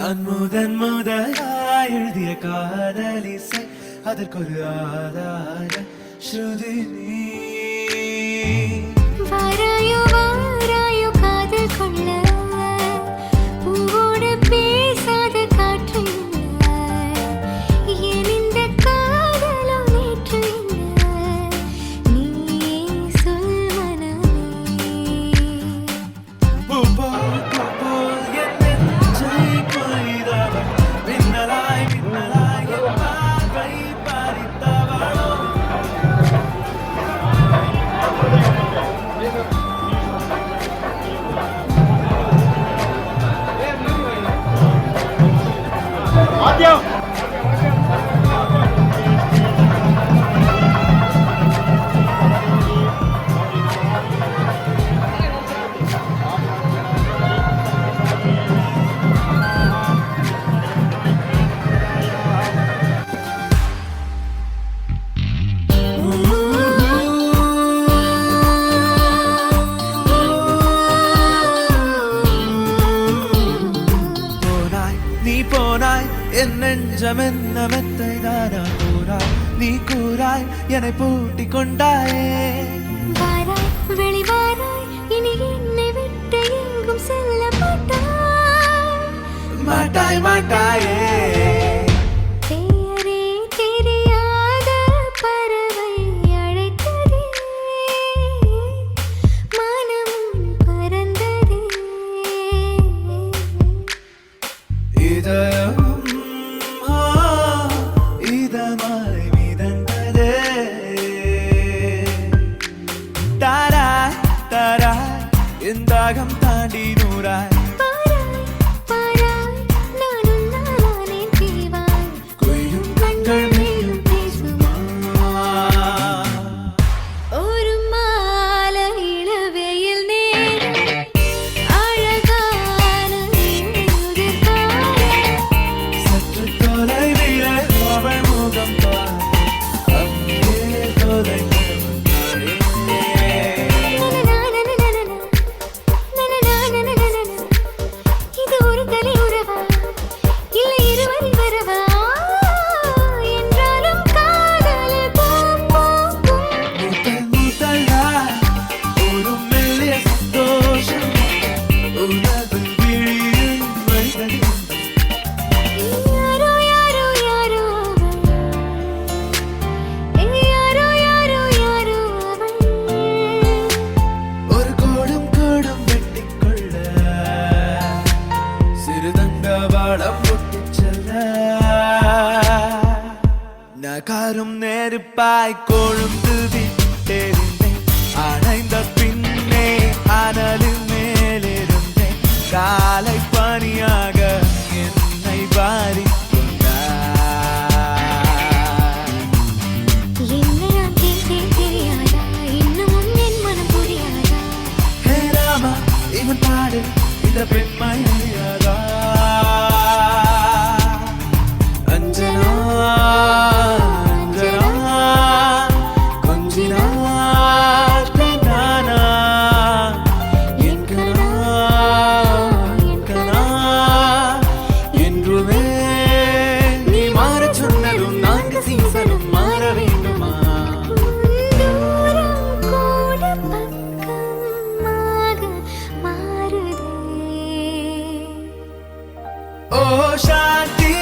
அன்முதன் முதலாய் எழுதிய காதலிசை அதற்கொரு ஆதார ஸ்ருதி நீ. வாராயோ வாராயோ காதல் கொள்ள பூவோடு பேசாத காற்று என் இந்த காதலோ நேற்று நீ சொல் மனமே. என் நெஞ்சம் என்ன மெத்தை தானா கூறாய் நீ கூறாய் என்னை பூட்டி கொண்டாயே. வாராய் வெளிவாராய் இனி என்னை விட்டு எங்கும் செல்ல மாட்டாய் மாட்டாய் மாட்டாயே. பெயரே தெரியாத பறவை அழைத்ததே மனமும் பறந்ததே இதயம் இதமாய் மிதந்ததே. தாராய் தாராய் என் தாகம் தாண்டி நூறாய் பாராய் பாராய் நானும் நானே தீவாய் கொய்யும் கண்கள் மேலும் பேசுமா. ஒரு மாலை இளவெயில் நேரம் அழகான உதிர்காலம் சற்று தொலைவிலே அவள் முகம் பார் அங்கே தொலைந்தவள் நானே. இது ஒரு தனி உறவா இல்லை இருவரின் வரவா என்றாலும் காதல் பூக்கும் முதல் முதலாய் ஒரு மெல்லிய சந்தோஷம் உனது விழியில் வைத்தது. யாரோ யாரோ யாரோ அவள் யாரோ யாரோ யாரோ அவள் ஒரு கோடும் கோடும் வெட்டிக்கொள்ள சிறுதங்க வாழம் முட்டிச் செல்ல நகாரும் நெருப்பாய் கொழுந்து விட்டெறிந்தேன் அணைந்த பின்னே அனலின் மேலிருந்தேன் காலை பனியாக என்னை வாரிக் கொண்டாய். என்ன நான் கேட்டேன் தெரியாதா இன்னமும் என் மனம் புரியாதா ஹே ராமா இவன் பாடு இந்த பெண்மை அறியாதா. அஞ்சனா அஞ்சனா கொஞ்சினாள் பெண்ணானா என் கனா என் கனா என்றுமே நீ மாறச் சொன்னதும் நான்கு சீசனும் மாற வேண்டுமா. தூரம் கூட பக்கமாக மாறுதே ஓ சாந்தி